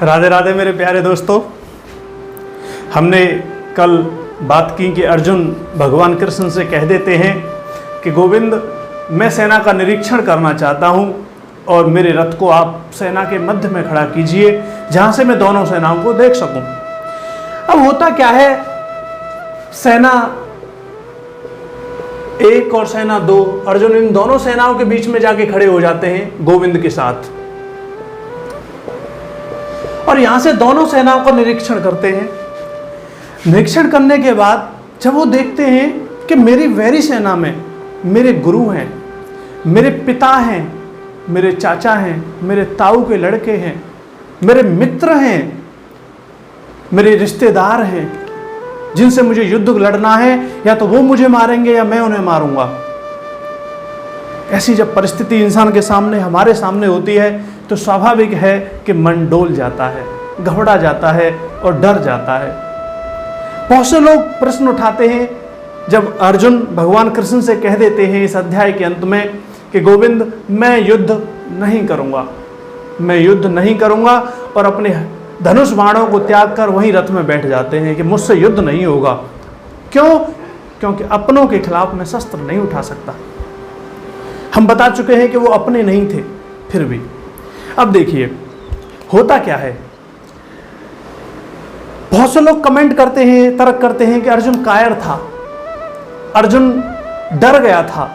राधे राधे मेरे प्यारे दोस्तों। हमने कल बात की कि अर्जुन भगवान कृष्ण से कह देते हैं कि गोविंद, मैं सेना का निरीक्षण करना चाहता हूँ और मेरे रथ को आप सेना के मध्य में खड़ा कीजिए, जहाँ से मैं दोनों सेनाओं को देख सकूं। अब होता क्या है, सेना एक और सेना दो, अर्जुन इन दोनों सेनाओं के बीच में जाके खड़े हो जाते हैं गोविंद के साथ, और यहां से दोनों सेनाओं का निरीक्षण करते हैं। निरीक्षण करने के बाद जब वो देखते हैं कि मेरी वैरी सेना में मेरे गुरु हैं, मेरे पिता हैं, मेरे चाचा हैं, मेरे ताऊ के लड़के हैं, मेरे मित्र हैं, मेरे रिश्तेदार हैं, जिनसे मुझे युद्ध लड़ना है, या तो वो मुझे मारेंगे या मैं उन्हें मारूंगा। ऐसी जब परिस्थिति इंसान के सामने, हमारे सामने होती है, तो स्वाभाविक है कि मन डोल जाता है, घबरा जाता है और डर जाता है। बहुत से लोग प्रश्न उठाते हैं जब अर्जुन भगवान कृष्ण से कह देते हैं इस अध्याय के अंत में कि गोविंद, मैं युद्ध नहीं करूंगा, मैं युद्ध नहीं करूंगा, और अपने धनुष बाणों को त्याग कर वहीं रथ में बैठ जाते हैं कि मुझसे युद्ध नहीं होगा। क्यों? क्योंकि अपनों के खिलाफ मैं शस्त्र नहीं उठा सकता। हम बता चुके हैं कि वो अपने नहीं थे, फिर भी। अब देखिए होता क्या है, बहुत से लोग कमेंट करते हैं, तर्क करते हैं कि अर्जुन कायर था, अर्जुन डर गया था।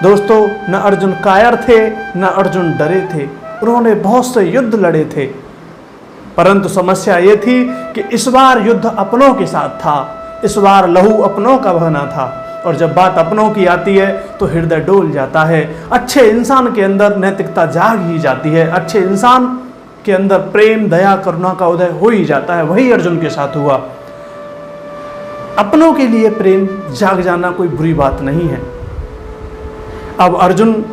दोस्तों, न अर्जुन कायर थे, न अर्जुन डरे थे, उन्होंने बहुत से युद्ध लड़े थे, परंतु समस्या ये थी कि इस बार युद्ध अपनों के साथ था, इस बार लहू अपनों का बहना था, और जब बात अपनों की आती है तो हृदय डोल जाता है। अच्छे इंसान के अंदर नैतिकता जाग ही जाती है, अच्छे इंसान के अंदर प्रेम, दया, करुणा का उदय हो ही जाता है। वही अर्जुन के साथ हुआ। अपनों के लिए प्रेम जाग जाना कोई बुरी बात नहीं है। अब अर्जुन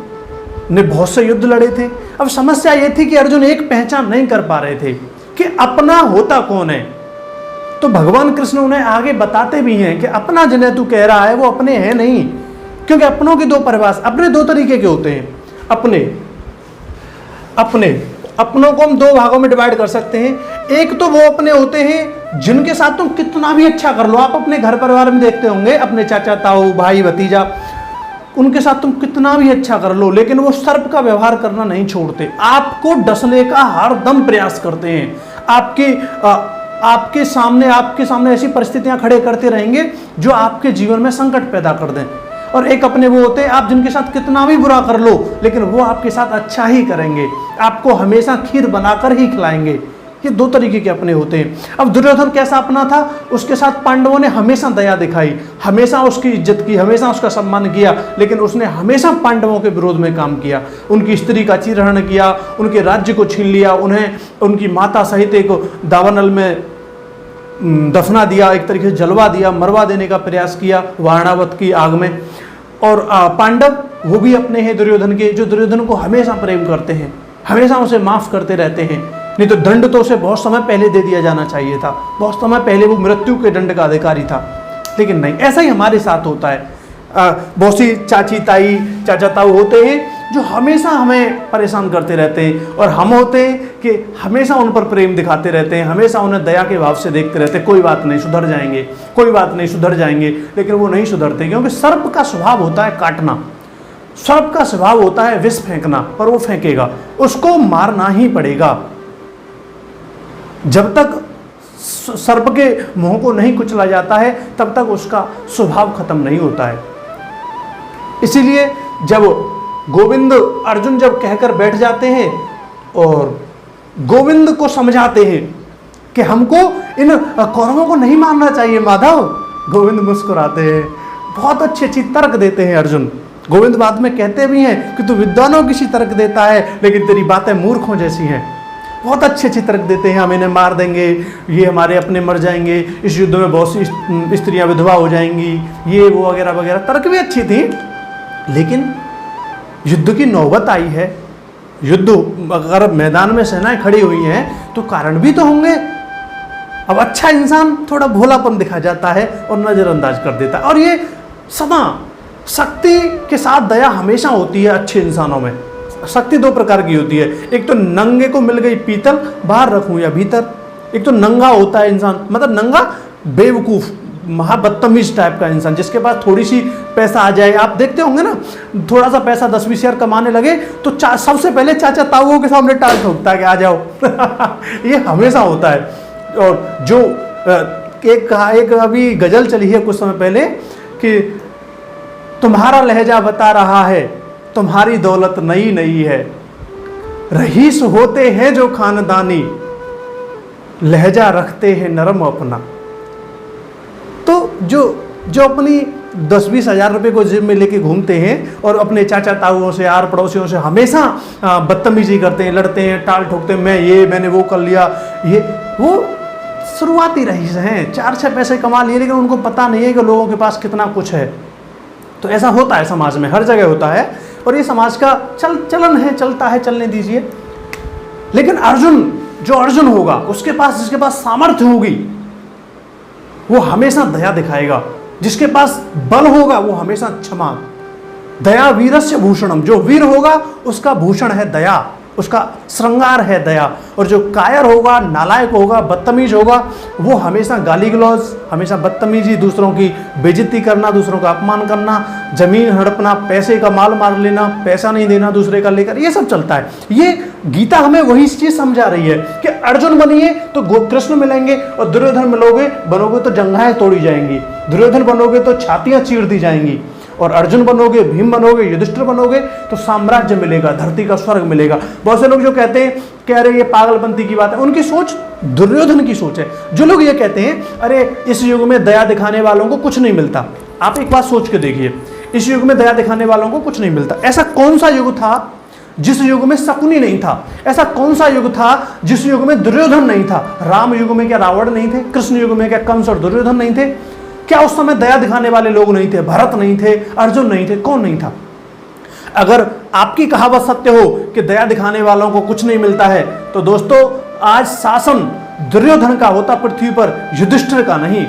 ने बहुत से युद्ध लड़े थे। अब समस्या यह थी कि अर्जुन एक पहचान नहीं कर पा रहे थे कि अपना होता कौन है। तो भगवान कृष्ण उन्हें आगे बताते भी हैं कि अपना जिन्हें तू कह रहा है वो अपने हैं नहीं, क्योंकि अपनों की दो परिभाषा, अपने दो तरीके के होते हैं। अपनों को हम दो भागों में डिवाइड कर सकते हैं। एक तो वो अपने होते हैं जिनके साथ तुम कितना भी अच्छा कर लो, आप अपने घर परिवार में देखते होंगे, अपने चाचा, ताऊ, भाई, भतीजा, उनके साथ तुम कितना भी अच्छा कर लो, लेकिन वो सर्प का व्यवहार करना नहीं छोड़ते, आपको डसने का हरदम प्रयास करते हैं, आपके सामने ऐसी परिस्थितियां खड़े करते रहेंगे जो आपके जीवन में संकट पैदा कर दें। और एक अपने वो होते हैं, आप जिनके साथ कितना भी बुरा कर लो, लेकिन वो आपके साथ अच्छा ही करेंगे, आपको हमेशा खीर बनाकर ही खिलाएंगे। ये दो तरीके के अपने होते हैं। अब दुर्योधन कैसा अपना था, उसके साथ पांडवों ने हमेशा दया दिखाई, हमेशा उसकी इज्जत की, हमेशा उसका सम्मान किया, लेकिन उसने हमेशा पांडवों के विरोध में काम किया, उनकी स्त्री का चीरहरण किया, उनके राज्य को छीन लिया, उन्हें उनकी माता सहित एक दावानल में दफना दिया, एक तरीके से जलवा दिया, मरवा देने का प्रयास किया वारणावत की आग में। और पांडव वो भी अपने हैं दुर्योधन के, जो दुर्योधन को हमेशा प्रेम करते हैं, हमेशा उसे माफ करते रहते हैं। नहीं तो दंड तो उसे बहुत समय पहले दे दिया जाना चाहिए था, बहुत समय पहले वो मृत्यु के दंड का अधिकारी था, लेकिन नहीं। ऐसा ही हमारे साथ होता है। बहुत सी चाची, ताई, चाचा, ताऊ होते हैं जो हमेशा हमें परेशान करते रहते हैं, और हम होते हैं कि हमेशा उन पर प्रेम दिखाते रहते हैं, हमेशा उन्हें दया के भाव से देखते रहते हैं, कोई बात नहीं सुधर जाएंगे, कोई बात नहीं सुधर जाएंगे, लेकिन वो नहीं सुधरते, क्योंकि सर्प का स्वभाव होता है काटना, सर्प का स्वभाव होता है विष फेंकना, और वो फेंकेगा, उसको मारना ही पड़ेगा। जब तक सर्प के मुंह को नहीं कुचला जाता है तब तक उसका स्वभाव खत्म नहीं होता है। इसीलिए जब गोविंद, अर्जुन जब कहकर बैठ जाते हैं और गोविंद को समझाते हैं कि हमको इन कौरवों को नहीं मारना चाहिए माधव, गोविंद मुस्कुराते हैं, बहुत अच्छी अच्छी तर्क देते हैं अर्जुन। गोविंद बाद में कहते भी हैं कि तू विद्वानों की सी तर्क देता है, लेकिन तेरी बातें मूर्खों जैसी हैं। बहुत अच्छे अच्छी तर्क देते हैं, हम इन्हें मार देंगे, ये हमारे अपने मर जाएंगे, इस युद्ध में बहुत सी स्त्रियां विधवा हो जाएंगी, ये वो वगैरह वगैरह। तर्क भी अच्छी थी, लेकिन युद्ध की नौबत आई है, युद्ध अगर मैदान में सेनाएं खड़ी हुई हैं तो कारण भी तो होंगे। अब अच्छा इंसान थोड़ा भोलापन दिखा जाता है और नजरअंदाज कर देता है, और ये सदा शक्ति के साथ दया हमेशा होती है अच्छे इंसानों में। शक्ति दो प्रकार की होती है। एक तो नंगे को मिल गई पीतल, बाहर रखूं या भीतर। एक तो नंगा होता है इंसान, मतलब नंगा बेवकूफ, महाबदतमीज टाइप का इंसान, जिसके पास थोड़ी सी पैसा आ जाए। आप देखते होंगे ना, थोड़ा सा पैसा 10-20 हज़ार कमाने लगे तो सबसे पहले चाचा ताऊओं के सामने टाल ठोकता है कि आ जाओ। ये हमेशा होता है। और जो एक अभी गजल चली है कुछ समय पहले कि तुम्हारा लहजा बता रहा है तुम्हारी दौलत नई नई है, रईस होते हैं जो खानदानी, लहजा रखते हैं नरम अपना। तो जो अपनी 10-20 हज़ार रुपये को जेब में लेके घूमते हैं और अपने चाचा ताऊओं से, आर पड़ोसियों से हमेशा बदतमीजी करते हैं, लड़ते हैं, टाल ठोकते हैं, मैंने वो कर लिया, ये वो शुरुआती रईस हैं, 4-6 पैसे कमा लिए, लेकिन उनको पता नहीं है कि लोगों के पास कितना कुछ है। तो ऐसा होता है समाज में, हर जगह होता है, और ये समाज का चलन है, चलता है, चलने दीजिए। लेकिन जो अर्जुन होगा, उसके पास, जिसके पास सामर्थ्य होगी, वो हमेशा दया दिखाएगा। जिसके पास बल होगा वो हमेशा क्षमा। दया वीरस्य भूषणम, जो वीर होगा उसका भूषण है दया, उसका श्रृंगार है दया। और जो कायर होगा, नालायक होगा, बदतमीज होगा, वो हमेशा गाली गलौज, हमेशा बदतमीजी, दूसरों की बेइज्जती करना, दूसरों का अपमान करना, जमीन हड़पना, पैसे का माल मार लेना, पैसा नहीं देना दूसरे का लेकर, ये सब चलता है। ये गीता हमें वही चीज समझा रही है कि अर्जुन बनिए तो कृष्ण मिलेंगे, और दुर्योधन बनोगे तो जंघाएं तोड़ी जाएंगी, दुर्योधन बनोगे तो छातियां चीर दी जाएंगी, और अर्जुन बनोगे, भीम बनोगे, युधिष्ठिर बनोगे तो साम्राज्य मिलेगा, धरती का स्वर्ग मिलेगा। बहुत से लोग जो कहते हैं कि अरे ये पागलपंती की बात है, उनकी सोच दुर्योधन की सोच है। जो लोग ये कहते हैं अरे इस युग में दया दिखाने वालों को कुछ नहीं मिलता, आप एक बात सोच के देखिए, इस युग में दया दिखाने वालों को कुछ नहीं मिलता। ऐसा कौन सा युग था जिस युग में शकुनी नहीं था? ऐसा कौन सा युग था जिस युग में दुर्योधन नहीं था? राम युग में क्या रावण नहीं थे? कृष्ण युग में क्या कंस और दुर्योधन नहीं थे? क्या उस समय दया दिखाने वाले लोग नहीं थे? भरत नहीं थे? अर्जुन नहीं थे? कौन नहीं था? अगर आपकी कहावत सत्य हो कि दया दिखाने वालों को कुछ नहीं मिलता है, तो दोस्तों आज शासन दुर्योधन का होता पृथ्वी पर, युधिष्ठिर का नहीं।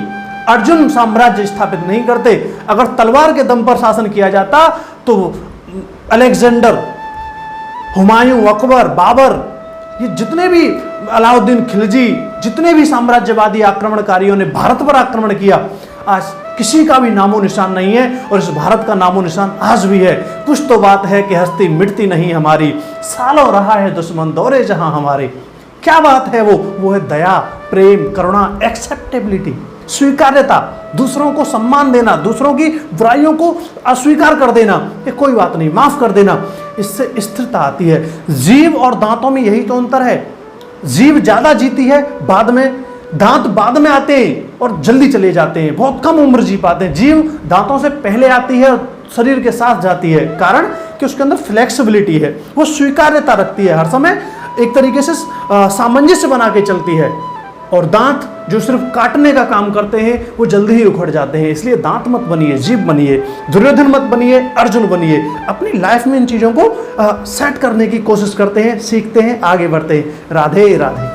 अर्जुन साम्राज्य स्थापित नहीं करते। अगर तलवार के दम पर शासन किया जाता तो अलेक्जेंडर, हुमायूं, अकबर, बाबर, ये जितने भी, अलाउद्दीन खिलजी, जितने भी साम्राज्यवादी आक्रमणकारियों ने भारत पर आक्रमण किया, आज किसी का भी नामो निशान नहीं है। और इस भारत का नामो निशान आज भी है। कुछ तो बात है कि हस्ती मिटती नहीं हमारी, सालों रहा है दुश्मन दौरे जहां हमारे। क्या बात है वो है दया, प्रेम, करुणा, एक्सेप्टेबिलिटी, स्वीकार्यता, दूसरों को सम्मान देना, दूसरों की बुराइयों को अस्वीकार कर देना, ये कोई बात नहीं, माफ कर देना, इससे स्थिरता आती है। जीव और दांतों में यही तो अंतर है। जीव ज्यादा जीती है बाद में, दांत बाद में आते हैं और जल्दी चले जाते हैं, बहुत कम उम्र जी पाते हैं। जीव दांतों से पहले आती है और शरीर के साथ जाती है, कारण कि उसके अंदर फ्लेक्सिबिलिटी है, वो स्वीकार्यता रखती है, हर समय एक तरीके से सामंजस्य बना के चलती है। और दांत जो सिर्फ काटने का काम करते हैं वो जल्दी ही उखड़ जाते हैं। इसलिए दांत मत बनिए, जीभ बनिए, दुर्योधन मत बनिए, अर्जुन बनिए। अपनी लाइफ में इन चीज़ों को सेट करने की कोशिश करते हैं, सीखते हैं, आगे बढ़ते हैं। राधे राधे।